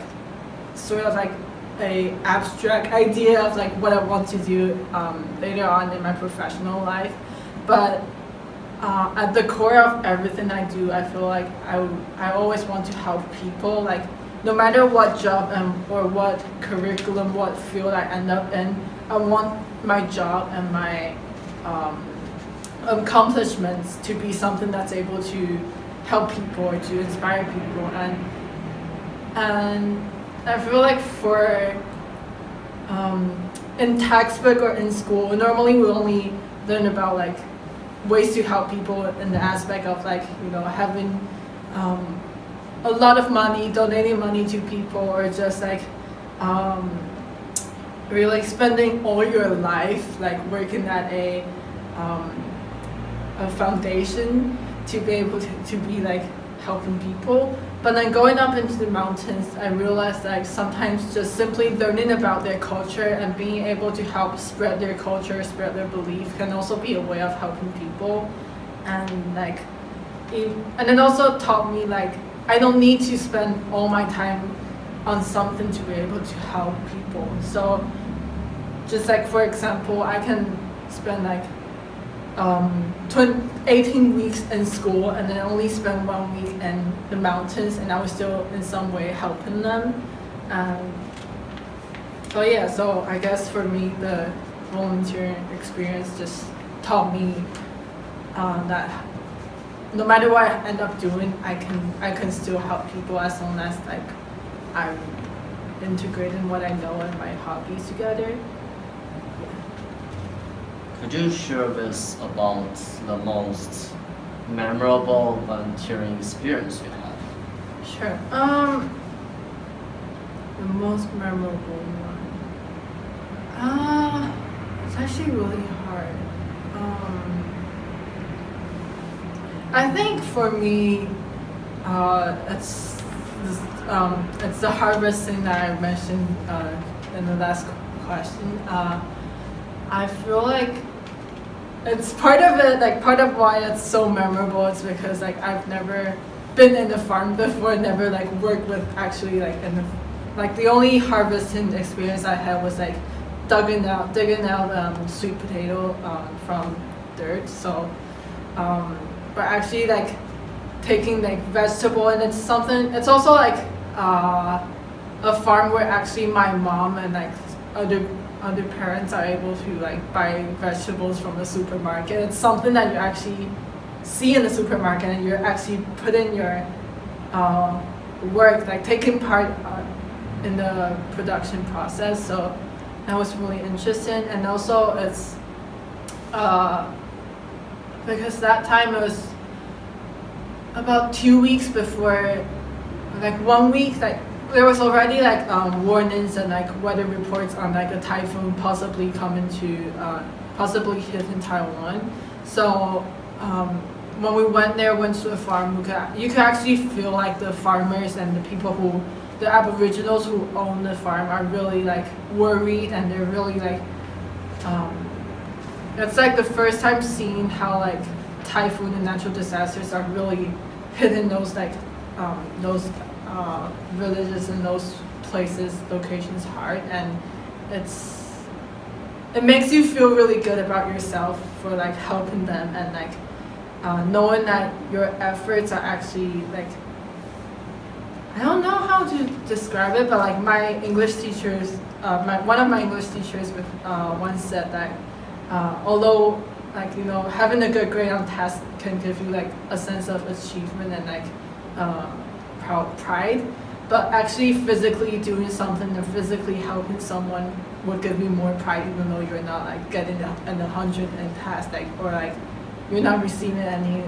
sort of like a abstract idea of like what I want to do later on in my professional life, but at the core of everything I do, I feel like I always want to help people, like no matter what job or what curriculum, what field I end up in, I want my job and my accomplishments to be something that's able to help people or to inspire people, and I feel like for in textbook or in school, normally we only learn about like ways to help people in the aspect of like, you know, having a lot of money, donating money to people, or just like really spending all your life like working at a foundation to be able to be like helping people. But then going up into the mountains, I realized like sometimes just simply learning about their culture and being able to help spread their culture, spread their belief, can also be a way of helping people. And like, and it also taught me like I don't need to spend all my time on something to be able to help people. So just like, for example, I can spend like 18 weeks in school and then only spend 1 week in the mountains, and I was still in some way helping them. So yeah, so I guess for me the volunteering experience just taught me that no matter what I end up doing, I can still help people as long as like I'm integrating what I know and my hobbies together. Could you share with us about the most memorable volunteering experience you had? Sure. The most memorable one. It's actually really hard. I think for me, it's the harvesting that I mentioned in the last question. I feel like it's part of it, like part of why it's so memorable. It's because like I've never been in a farm before, never like worked with actually like in the, like the only harvesting experience I had was like digging out sweet potato from dirt. So, but actually like taking like vegetable, and it's something. It's also like a farm where actually my mom and like other parents are able to like buy vegetables from the supermarket. It's something that you actually see in the supermarket, and you're actually putting your work, like taking part in the production process. So that was really interesting. And also it's because that time it was about 2 weeks before, like 1 week, like there was already like warnings and like weather reports on like a typhoon possibly coming to possibly hitting Taiwan. So when we went to the farm, you could actually feel like the farmers and the people the Aboriginals who own the farm are really like worried, and they're really like it's like the first time seeing how like typhoon and natural disasters are really hitting those like those villages and those places, locations hard, and it makes you feel really good about yourself for like helping them, and like knowing that your efforts are actually like, I don't know how to describe it, but like my English teachers, one of my English teachers once said that although like, you know, having a good grade on tests can give you like a sense of achievement and like pride, but actually physically doing something and physically helping someone would give you more pride, even though you're not like getting an 100 in tests, like, or like you're not receiving any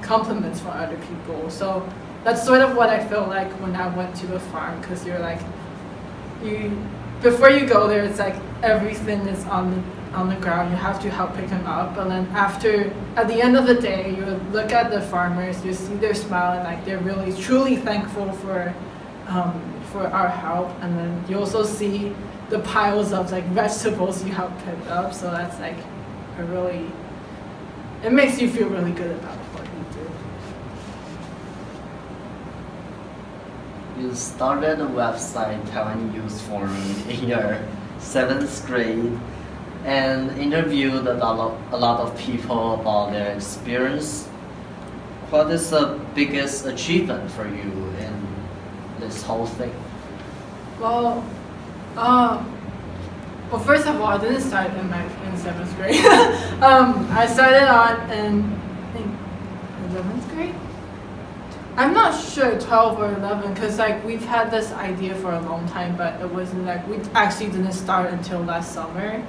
compliments from other people. So that's sort of what I felt like when I went to the farm, because you're like, before you go there, it's like everything is on the ground. You have to help pick them up, but then at the end of the day, you look at the farmers, you see their smile, and like they're really truly thankful for our help. And then you also see the piles of like vegetables you help pick up. So that's like it makes you feel really good about what you do. You started a website, Taiwan Youth Forum, in your 7th grade and interviewed a lot of people about their experience. What is the biggest achievement for you in this whole thing? Well, first of all, I didn't start in 7th grade. I started on in 11th grade. I'm not sure, 12 or 11, because like we've had this idea for a long time, but it wasn't like, we actually didn't start until last summer.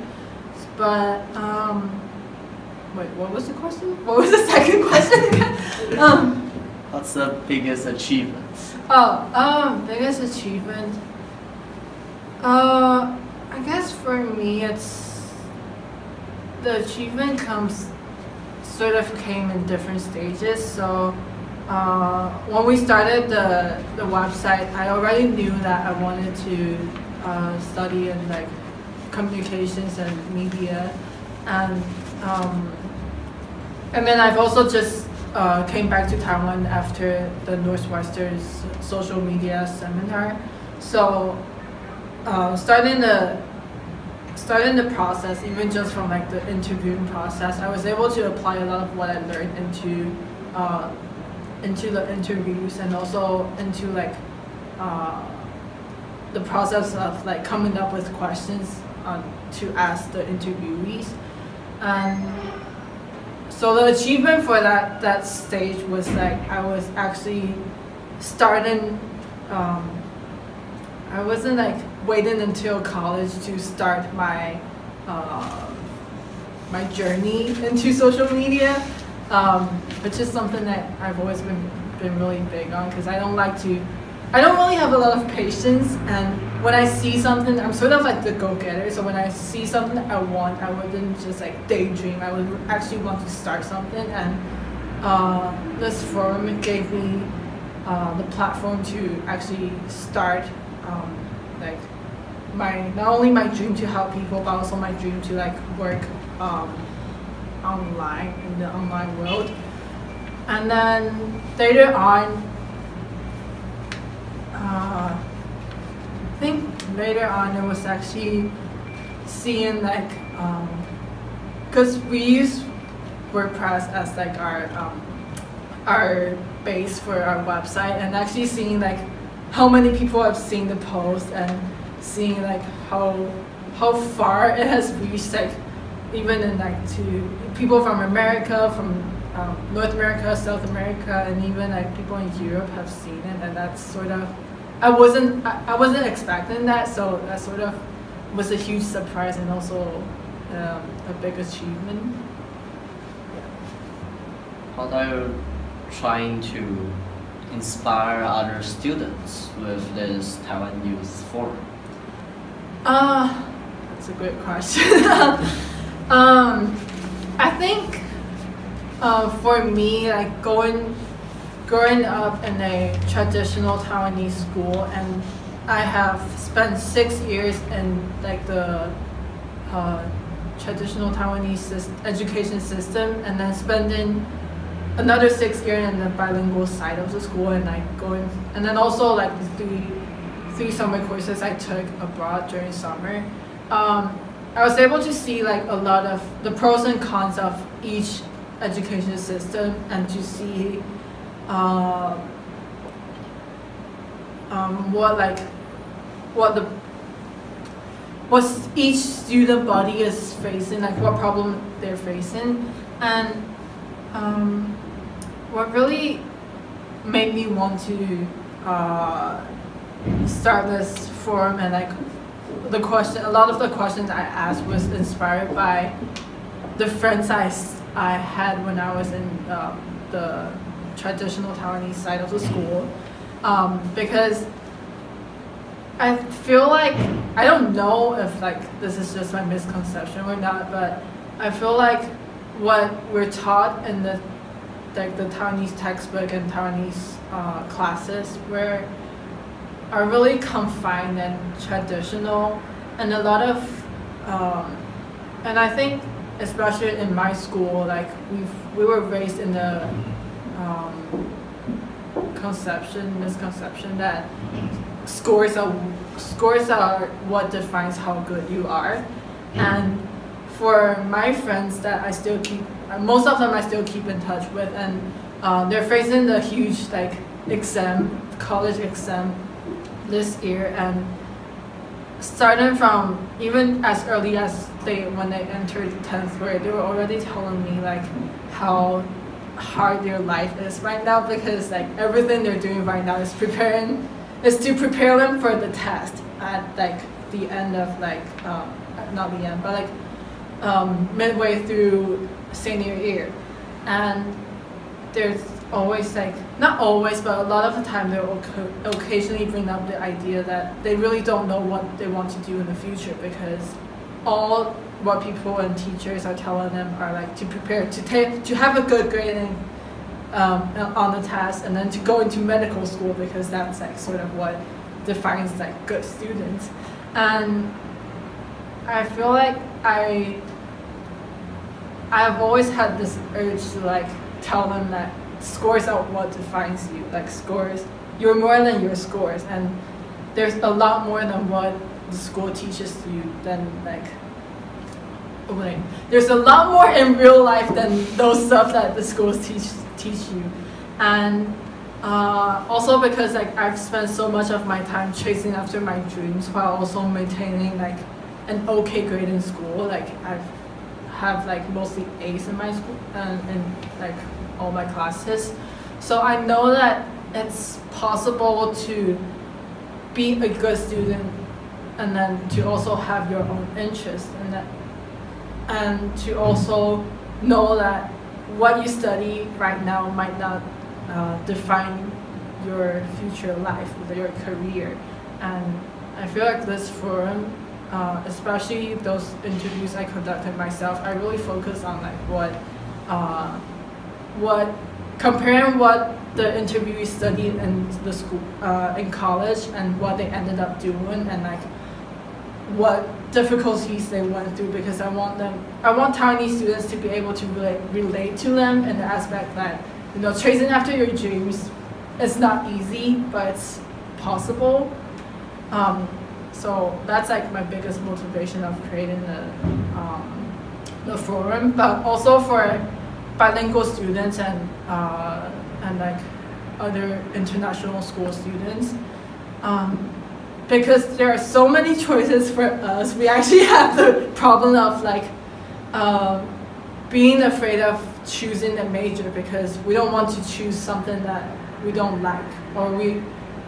But wait, what was the question? What was the second question again? What's the biggest achievement? Biggest achievement. I guess for me, the achievement came in different stages. So when we started the website, I already knew that I wanted to study in like communications and media, and then I've also just came back to Taiwan after the Northwestern's social media seminar. So starting the process, even just from like the interviewing process, I was able to apply a lot of what I learned into the interviews, and also into like the process of like coming up with questions to ask the interviewees. And so the achievement for that stage was like I was actually starting. I wasn't like waiting until college to start my my journey into social media, which is something that I've always been really big on, because I don't really have a lot of patience, and when I see something, I'm sort of like the go-getter. So when I see something I want, I wouldn't just like daydream. I would actually want to start something, and this forum gave me the platform to actually start like not only my dream to help people, but also my dream to like work online, in the online world. And then later on, I think later on it was actually seeing like, because we use WordPress as like our base for our website, and actually seeing like how many people have seen the post, and seeing like how far it has reached, like even in like to people from America, from North America, South America, and even like people in Europe have seen it, and that's sort of, I wasn't expecting that, so that sort of was a huge surprise, and also a big achievement. How are you trying to inspire other students with this Taiwan Youth Forum? That's a great question. I think for me, like growing up in a traditional Taiwanese school, and I have spent 6 years in like the traditional Taiwanese education system, and then spending another 6 years in the bilingual side of the school, and like and then also like 3 summer courses I took abroad during summer, I was able to see like a lot of the pros and cons of each education system, and to see what each student body is facing, like what problem they're facing, and what really made me want to start this forum. And like a lot of the questions I asked was inspired by the friends I had when I was in the traditional Taiwanese side of the school, because I feel like, I don't know if like this is just my misconception or not, but I feel like what we're taught in the Taiwanese textbook and Taiwanese classes are really confined and traditional, and a lot of and I think especially in my school, like we were raised in the misconception that scores are what defines how good you are. And for my friends that I still keep, most of them I still keep in touch with, and they're facing the huge like college exam this year, and starting from even as early as when they entered 10th grade, they were already telling me like how hard their life is right now, because like everything they're doing right now is to prepare them for the test at like the end of like not the end, but like midway through senior year. And there's always like, not always, but a lot of the time they'll occasionally bring up the idea that they really don't know what they want to do in the future, because all what people and teachers are telling them are like to prepare to have a good grade on the test, and then to go into medical school, because that's like sort of what defines like good students. And I feel like I've always had this urge to like tell them that scores are what defines you. Like scores, you're more than your scores, and there's a lot more than what the school teaches you than like. There's a lot more in real life than those stuff that the schools teach you. And also because like I've spent so much of my time chasing after my dreams while also maintaining like an okay grade in school. Like I have like mostly A's in my school and in like all my classes. So I know that it's possible to be a good student and then to also have your own interest in that. And to also know that what you study right now might not define your future life, your career. And I feel like this forum, especially those interviews I conducted myself, I really focus on like comparing what the interviewees studied in the school, in college, and what they ended up doing, and like what difficulties they went through, because I want Taiwanese students to be able to relate to them in the aspect that, you know, chasing after your dreams is not easy, but it's possible. So that's like my biggest motivation of creating the forum, but also for bilingual students and like other international school students. Because there are so many choices for us, we actually have the problem of like being afraid of choosing a major, because we don't want to choose something that we don't like, or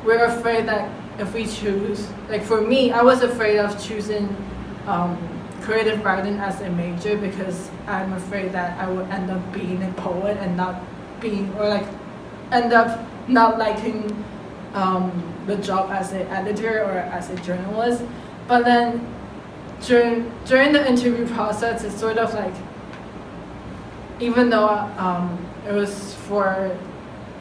we're afraid that if we choose, like for me, I was afraid of choosing creative writing as a major, because I'm afraid that I would end up being a poet and not being, or like end up not liking the job as an editor or as a journalist. But then during the interview process, it's sort of like, even though it was for,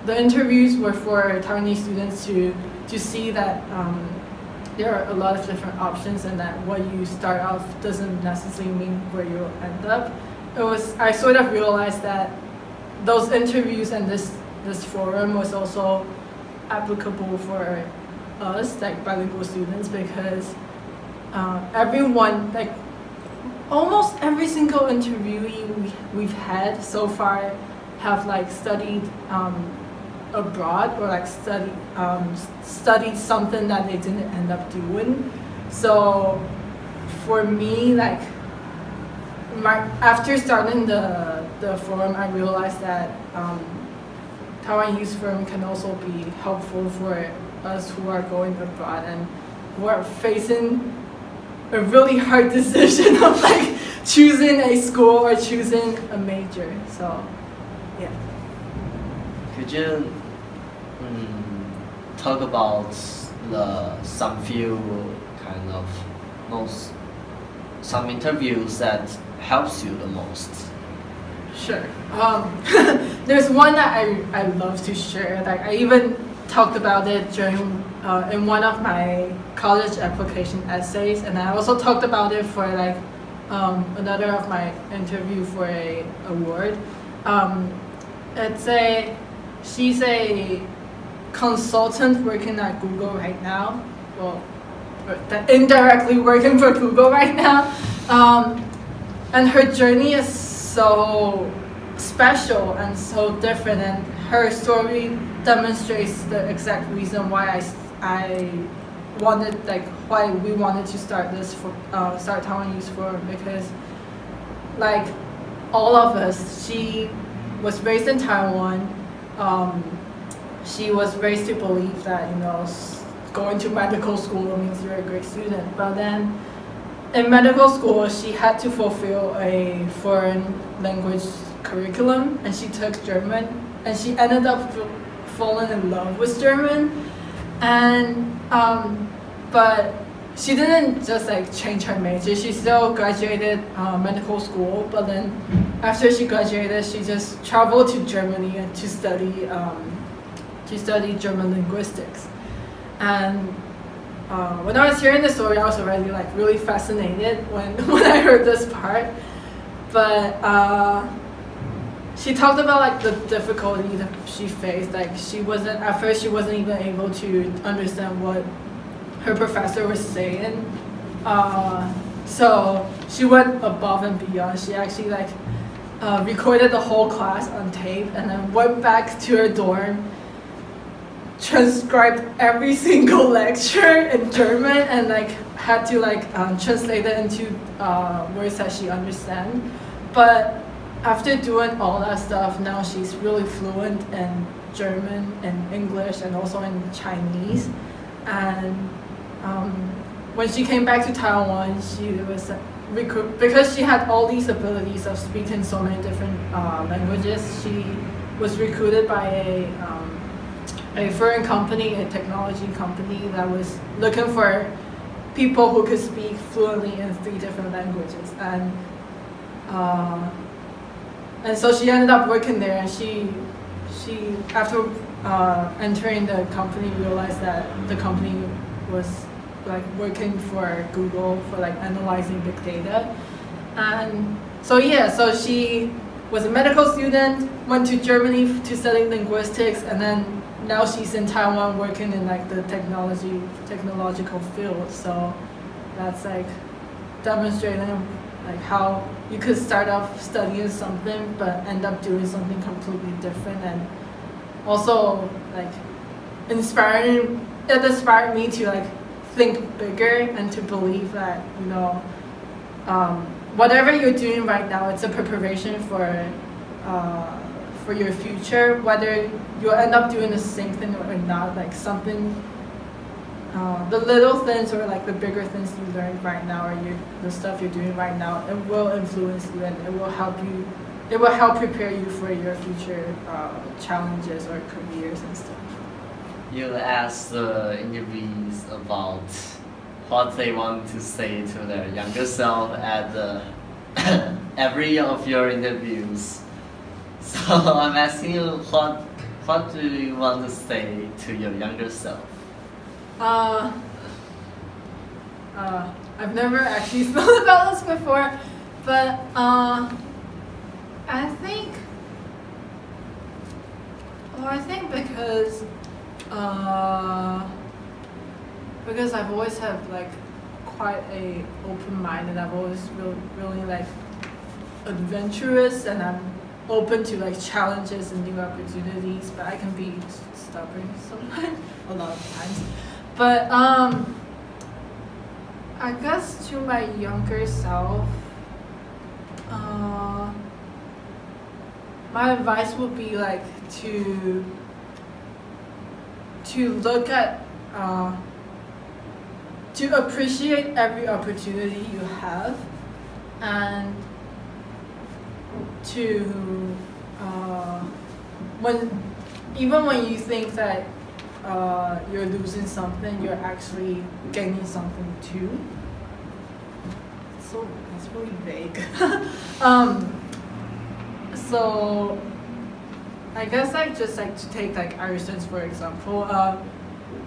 the interviews were for Taiwanese students to see that there are a lot of different options, and that what you start off doesn't necessarily mean where you'll end up. I sort of realized that those interviews and this forum was also applicable for us, like bilingual students, because everyone, like almost every single interviewee we've had so far have like studied abroad or like studied something that they didn't end up doing. So for me, like after starting the forum, I realized that Taiwan Youth Forum can also be helpful for us who are going abroad and who are facing a really hard decision of like choosing a school or choosing a major. So, yeah. Could you talk about some interviews that helps you the most? Sure. There's one that I love to share. Like I even talked about it during in one of my college application essays, and I also talked about it for like another of my interview for a award. She's a consultant working at Google right now. Well, indirectly working for Google right now, and her journey is so special and so different, and her story demonstrates the exact reason why why we wanted to start Taiwan Youth Forum, because like all of us, she was raised in Taiwan. She was raised to believe that, you know, going to medical school means you're a great student. But then in medical school, she had to fulfill a foreign language curriculum, and she took German, and she ended up falling in love with German. And but she didn't just like change her major. She still graduated medical school, but then after she graduated, she just traveled to Germany and to study German linguistics. And when I was hearing the story, I was already like really fascinated when I heard this part. But she talked about like the difficulty that she faced. Like at first she wasn't even able to understand what her professor was saying. So she went above and beyond. She actually like recorded the whole class on tape and then went back to her dorm, transcribed every single lecture in German, and like had to like translate it into words that she understands. But after doing all that stuff, now she's really fluent in German and English and also in Chinese. And when she came back to Taiwan, she was because she had all these abilities of speaking so many different languages. She was recruited by a foreign company, a technology company that was looking for people who could speak fluently in 3 different languages. And so she ended up working there, and she after entering the company, realized that the company was like working for Google for like analyzing big data. And so so she was a medical student, went to Germany to study linguistics, and then now she's in Taiwan working in like the technological field. So that's like demonstrating like how you could start off studying something but end up doing something completely different, and also like it inspired me to like think bigger and to believe that, you know, whatever you're doing right now, it's a preparation for your future, whether you'll end up doing the same thing or not. Like something, the little things or like the bigger things you learn right now, or the stuff you're doing right now, it will influence you, and it will help you. It will help prepare you for your future challenges or careers and stuff. You ask the interviewees about what they want to say to their younger self at every of your interviews. So I'm asking you, what do you want to say to your younger self? I've never actually thought about this before, but I think because because I've always had like quite a open mind, and I've always really like adventurous, and I'm open to like challenges and new opportunities, but I can be stubborn sometimes, a lot of times. But I guess to my younger self, my advice would be like to look at, to appreciate every opportunity you have, and to even when you think that you're losing something, you're actually gaining something too. So that's really vague. So I guess like just like to take like Irish dance for example.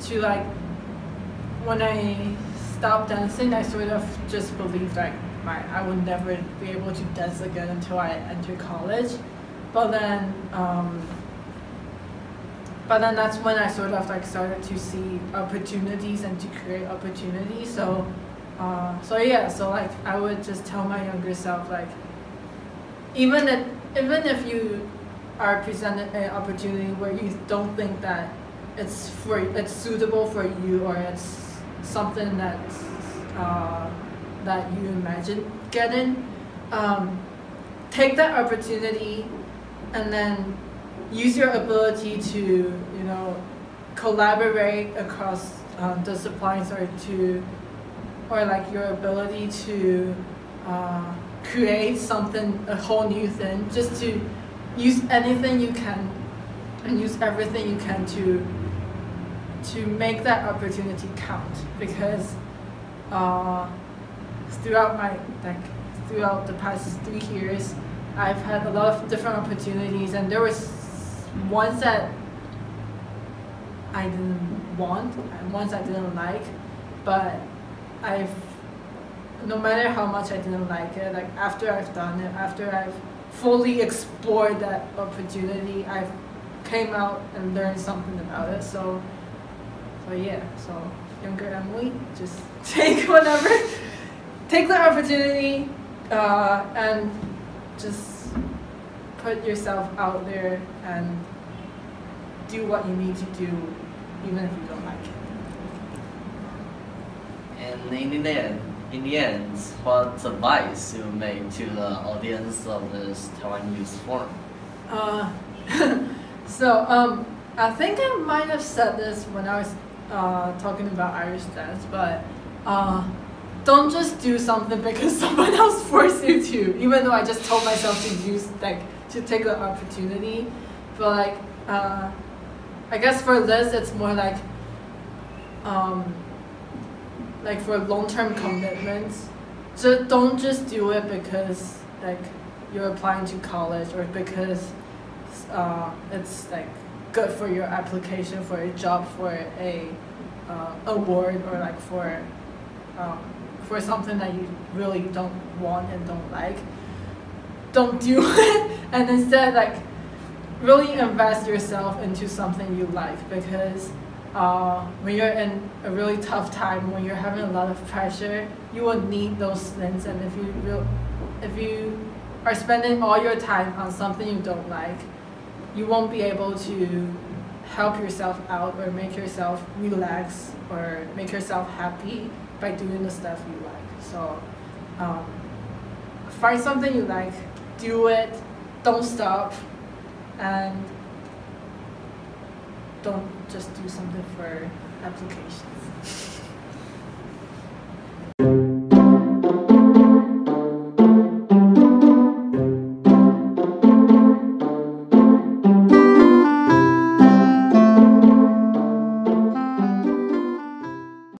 To like when I stopped dancing, I sort of just believed like I would never be able to dance again until I enter college. But then that's when I sort of like started to see opportunities and to create opportunities. So yeah, so like I would just tell my younger self like, even if you are presented an opportunity where you don't think that it's suitable for you, or it's something that's that you imagine getting, take that opportunity and then use your ability to, collaborate across disciplines, or like your ability to create something, a whole new thing, just to use anything you can and use everything you can to make that opportunity count. Because throughout the past 3 years, I've had a lot of different opportunities, and there was ones that I didn't want and ones I didn't like, but no matter how much I didn't like it, like after I've done it, after I've fully explored that opportunity, I've came out and learned something about it. So yeah, so younger Emily, just take the opportunity, and just put yourself out there and do what you need to do, even if you don't like it. And in the end, what advice you make to the audience of this Taiwan Youth Forum? So I think I might have said this when I was talking about Irish dance, but don't just do something because someone else forced you to. Even though I just told myself to take the opportunity, but like I guess for Liz it's more like for long-term commitments. So don't just do it because like you're applying to college, or because it's like good for your application for a job, for a award, or like for something that you really don't want and don't like. Don't do it, and instead like really invest yourself into something you like, because when you're in a really tough time, when you're having a lot of pressure, you will need those things. And if you are spending all your time on something you don't like, you won't be able to help yourself out or make yourself relax or make yourself happy by doing the stuff you like. So find something you like, do it, don't stop, and don't just do something for applications.